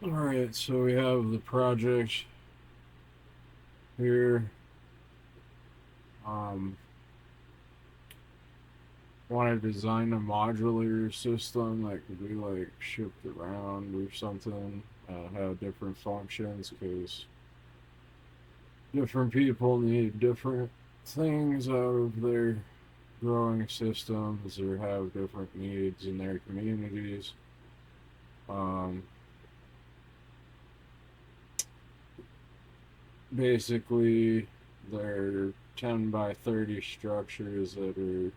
Alright, so we have the project here. Um, Want to design a modular system that could be like shipped around or something, have different functions because different people need different things out of their growing systems or have different needs in their communities. Um, Basically, they're 10 by 30 structures that are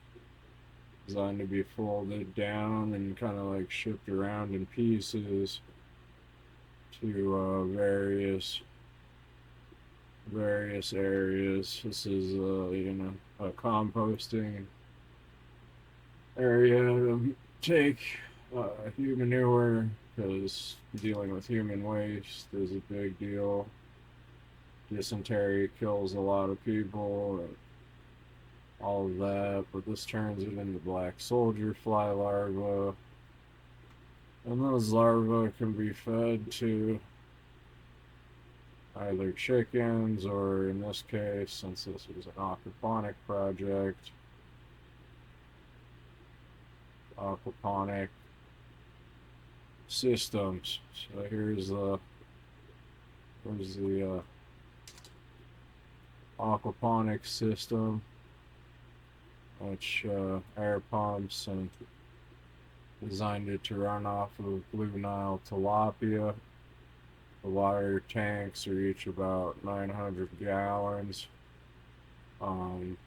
designed to be folded down and kind of like shipped around in pieces to various areas. This is a composting area to take Humanure because dealing with human waste is a big deal. Dysentery kills a lot of people, and all of that, but this turns it into black soldier fly larvae, and those larvae can be fed to either chickens or, in this case, since this was an aquaponic project, aquaponic systems. So here's the aquaponic system, which air pumps and designed it to run off of Blue Nile tilapia. The water tanks are each about 900 gallons. Um,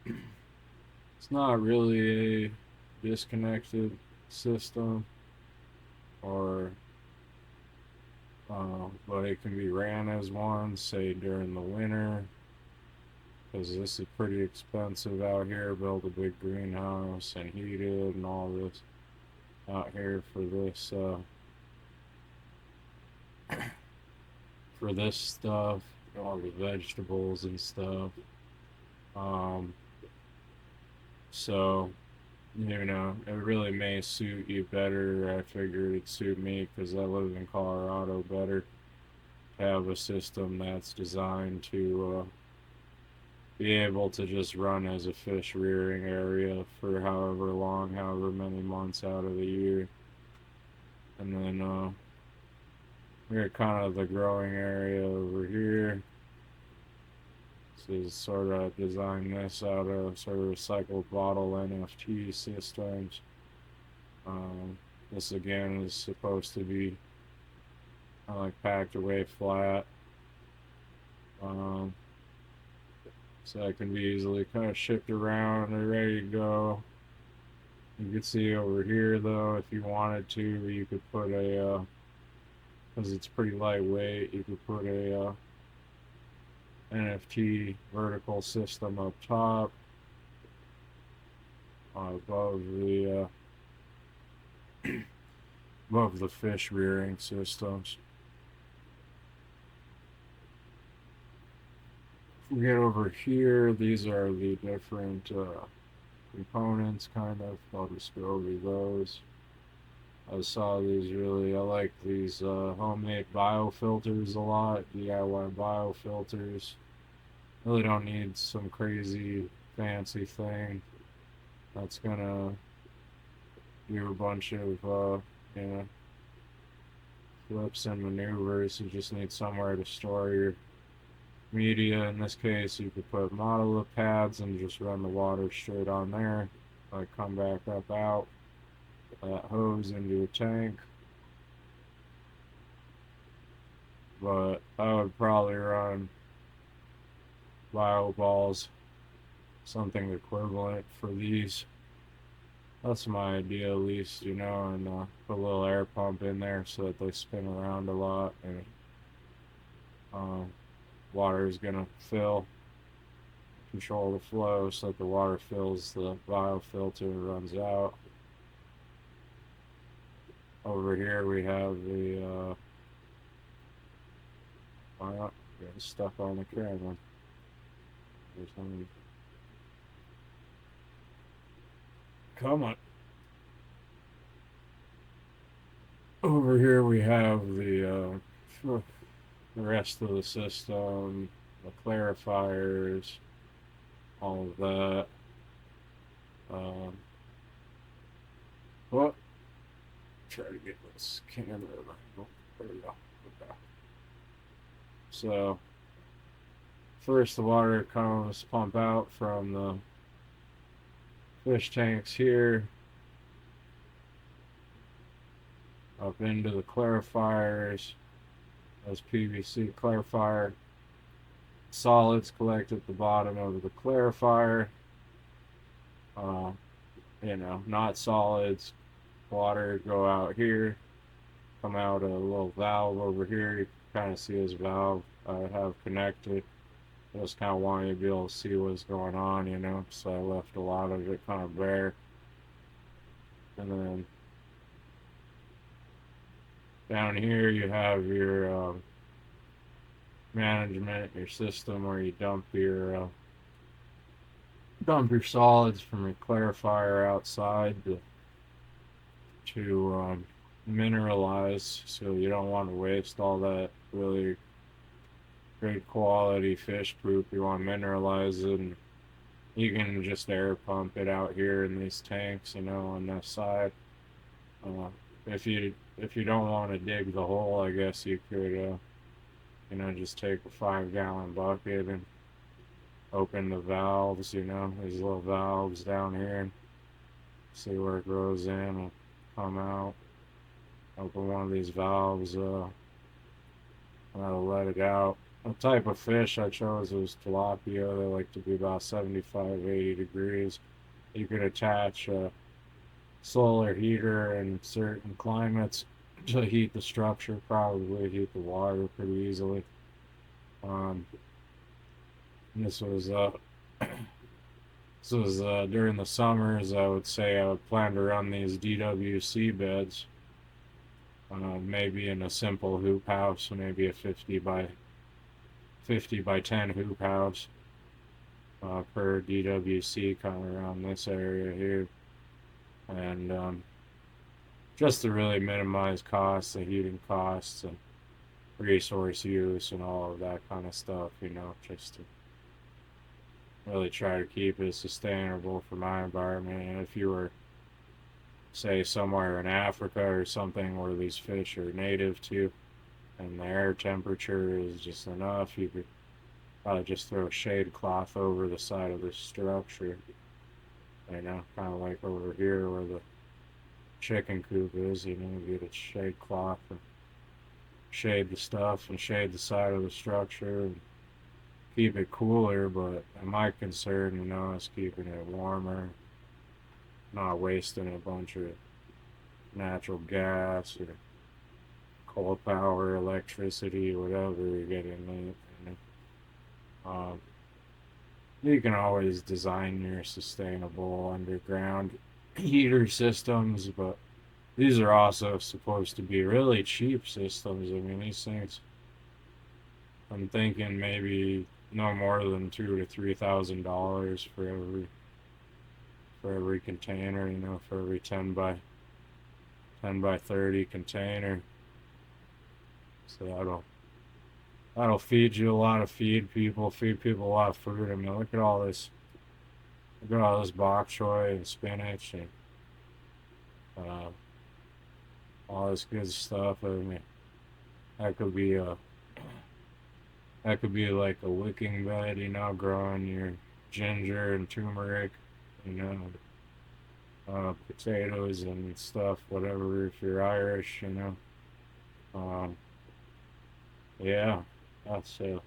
it's not really a disconnected system, or but it can be ran as one, say during the winter, because this is pretty expensive out here. Build a big greenhouse and heat it and all this out here for this stuff, all the vegetables and stuff. Um, so it really may suit you better. I figured it'd suit me because I live in Colorado better to have a system that's designed to be able to just run as a fish rearing area for however long, however many months out of the year. And then we're kind of the growing area over here. This is sort of design this out of sort of recycled bottle NFT systems. This again is supposed to be kind of like packed away flat. Um, so it can be easily kind of shipped around and ready to go. You can see over here though, if you wanted to, you could put because it's pretty lightweight, you could put a NFT vertical system up top above above the fish rearing systems. If we get over here, these are the different components, kind of. I'll just go over those. I like these homemade biofilters a lot, DIY biofilters. Really don't need some crazy fancy thing that's gonna do a bunch of, you know, flips and maneuvers. You just need somewhere to store your media. In this case, you could put monolith pads and just run the water straight on there. Like come back up out that hose into a tank. But I would probably run bio balls, something equivalent for these. That's my idea, at least, and put a little air pump in there so that they spin around a lot and um, water is gonna fill, control the flow so that the water fills the biofilter and runs out. Over here we have the getting stuck on the camera. There's something. Come on. over here we have the rest of the system, the clarifiers, all of that. Um, well, try to get this camera. Oh, there we go. Okay. So first, the water comes pump out from the fish tanks here up into the clarifiers. As PVC clarifier solids collect at the bottom of the clarifier. Uh, not solids. Water go out here, come out a little valve over here. You can kind of see this valve I have connected. I just kind of wanted to be able to see what's going on. So I left a lot of it kind of bare. And then down here you have your management, your system where you dump your solids from your clarifier outside to mineralize. So you don't want to waste all that really great quality fish poop. You want to mineralize it, and you can just air pump it out here in these tanks, on this side. Uh, if you don't want to dig the hole, I guess you could, just take a 5-gallon bucket and open the valves, these little valves down here, and see where it goes in and come out. Open one of these valves, I'll let it out. The type of fish I chose was tilapia. They like to be about 75, 80 degrees. You could attach a solar heater in certain climates to heat the structure, probably heat the water pretty easily. Um, this was during the summers. I would say I would plan to run these DWC beds, maybe in a simple hoop house, maybe a 50 by 10 hoop house per DWC, kind of around this area here, and just to really minimize costs, the heating costs, and resource use, and all of that kind of stuff. Just to really try to keep it sustainable for my environment. And if you were, say, somewhere in Africa or something where these fish are native to, and the air temperature is just enough, you could just throw a shade cloth over the side of the structure. Kind of like over here where the chicken coop is. Get a shade cloth and shade the stuff and shade the side of the structure and keep it cooler. But my concern, is keeping it warmer, not wasting a bunch of natural gas or coal power, electricity, whatever you get in it. Um, you can always design your sustainable underground heater systems, but these are also supposed to be really cheap systems. I mean, these things, I'm thinking maybe no more than $2,000 to $3,000 for every container. For every 10 by 30 container. So that'll feed you a lot of feed people a lot of food. I mean, look at all this bok choy and spinach and uh, all this good stuff. I mean, that could be a that could be like a wicking bed, growing your ginger and turmeric, you know, potatoes and stuff, whatever. If you're Irish, um, yeah, that's uh,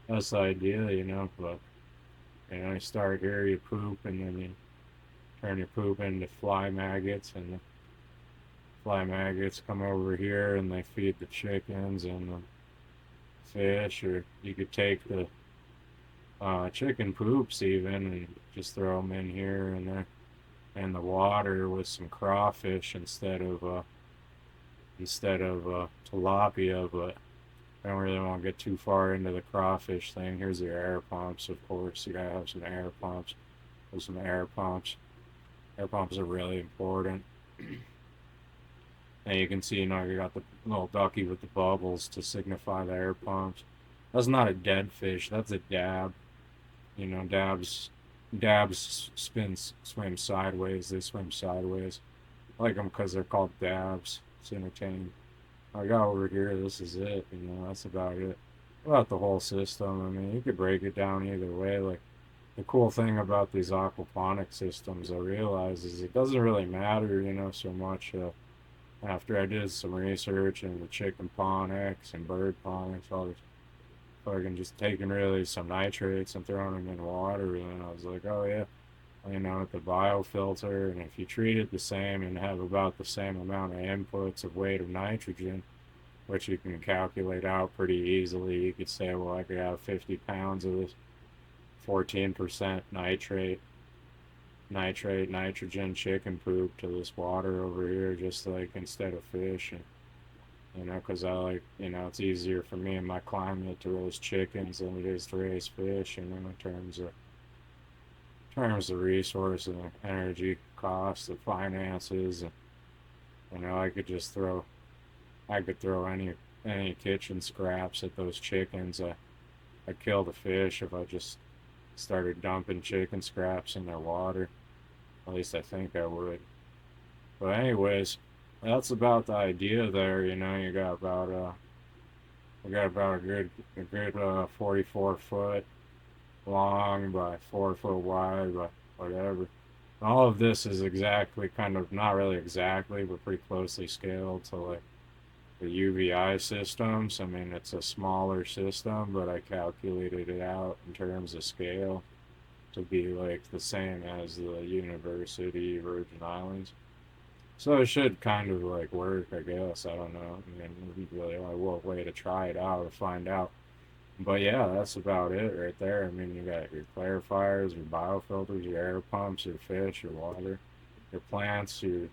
that's the idea, But you start here, you poop, and then you turn your poop into fly maggots, and the fly maggots come over here and they feed the chickens and the fish. Or you could take the chicken poops even and just throw them in here and there in the water with some crawfish instead of tilapia. But I don't really want to get too far into the crawfish thing. Here's your air pumps, of course. You gotta have some air pumps. Air pumps are really important. And you can see, you got the little ducky with the bubbles to signify the air pumps. That's not a dead fish. That's a dab. Dabs swim sideways. They swim sideways. I like them because they're called dabs. It's entertaining. I got over here. This is it. That's about it. About the whole system. I mean, you could break it down either way. Like the cool thing about these aquaponic systems, I realize is it doesn't really matter, so much. After I did some research into chicken-ponics and bird-ponics, all this fucking just taking really some nitrates and throwing them in water, and I was like, oh yeah, with the biofilter, and if you treat it the same and have about the same amount of inputs of weight of nitrogen, which you can calculate out pretty easily, you could say, well, I could have 50 pounds of this 14% nitrogen chicken poop to this water over here, just like instead of fish. And because I like, it's easier for me in my climate to raise chickens than it is to raise fish, in terms of resource and energy costs, the finances, and I could just throw any kitchen scraps at those chickens. I'd kill the fish if I just started dumping chicken scraps in their water. At least I think I would. But anyways, that's about the idea there. You got about a good 44 foot long by 4 foot wide by whatever. All of this is exactly, kind of, not really exactly, but pretty closely scaled to like the UVI systems. I mean, it's a smaller system, but I calculated it out in terms of scale to be like the same as the University Virgin Islands. So it should kind of like work, I guess. I don't know. I mean, really, I will wait to try it out to find out. But yeah, that's about it right there. I mean, you got your clarifiers, your biofilters, your air pumps, your fish, your water, your plants, your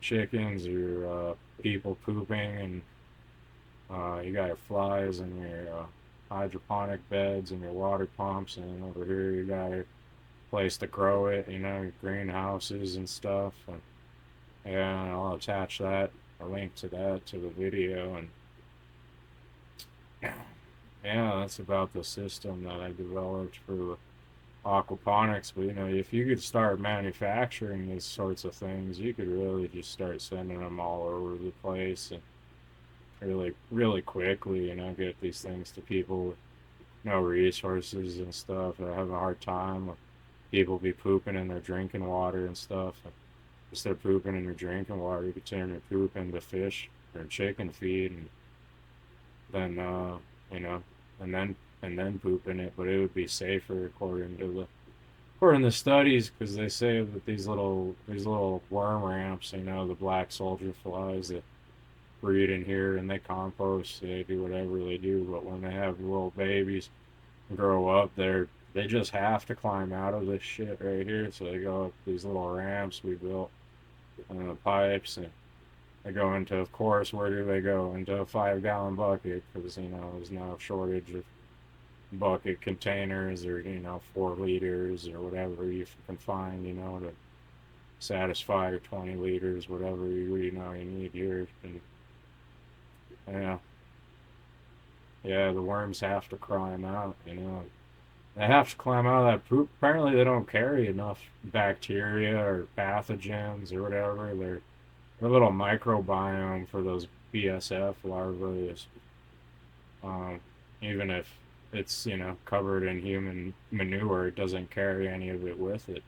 chickens, your people pooping, and you got your flies and your hydroponic beds and your water pumps, and over here you got a place to grow it, your greenhouses and stuff. And yeah, I'll attach a link to that to the video, and yeah, that's about the system that I developed for aquaponics. But if you could start manufacturing these sorts of things, you could really just start sending them all over the place and really, really quickly, get these things to people with no resources and stuff that have a hard time. People be pooping in their drinking water and stuff. Instead of pooping in your drinking water, you could turn your poop into fish or chicken feed, and then you know, and then poop in it. But it would be safer according to studies, because they say that these little worm ramps, the black soldier flies that breed in here and they compost, they do whatever they do. But when they have little babies grow up, they just have to climb out of this shit right here. So they go up these little ramps we built and the pipes, and they go into, of course, where do they go? Into a 5 gallon bucket, because there's no shortage of bucket containers, or 4 liters or whatever you can find, to satisfy your 20 liters, whatever you need here. And yeah, yeah, the worms have to climb out. They have to climb out of that poop. Apparently, they don't carry enough bacteria or pathogens or whatever. Their little microbiome for those BSF larvae is, um, even if it's covered in human manure, it doesn't carry any of it with it.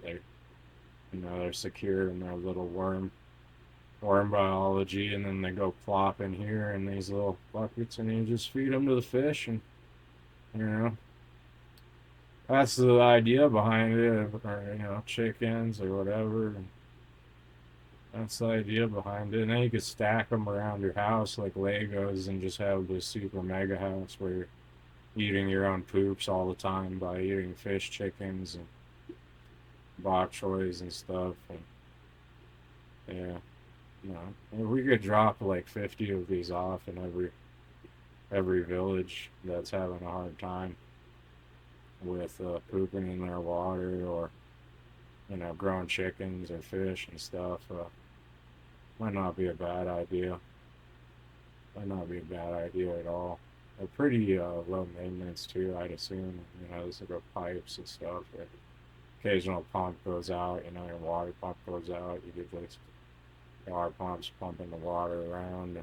They're secure in their little worm biology, and then they go plop in here in these little buckets, and you just feed them to the fish, and you know that's the idea behind it, or chickens or whatever. And that's the idea behind it. And then you could stack them around your house like Legos and just have this super mega house where you're eating your own poops all the time by eating fish, chickens, and bok choys and stuff. And yeah, we could drop like 50 of these off in every village that's having a hard time with pooping in their water, or growing chickens or fish and stuff. Might not be a bad idea. Might not be a bad idea at all. They're pretty low maintenance too, I'd assume. There's like pipes and stuff. Occasional pump goes out, your water pump goes out. You get those water pumps pumping the water around.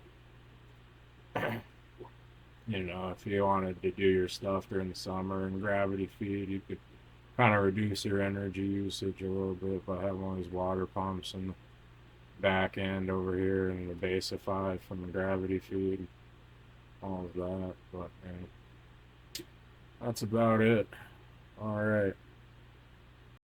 If you wanted to do your stuff during the summer and gravity feed, you could kind of reduce your energy usage a little bit by having all these water pumps in the back end over here and the basify from the gravity feed, all of that. But man, that's about it. All right.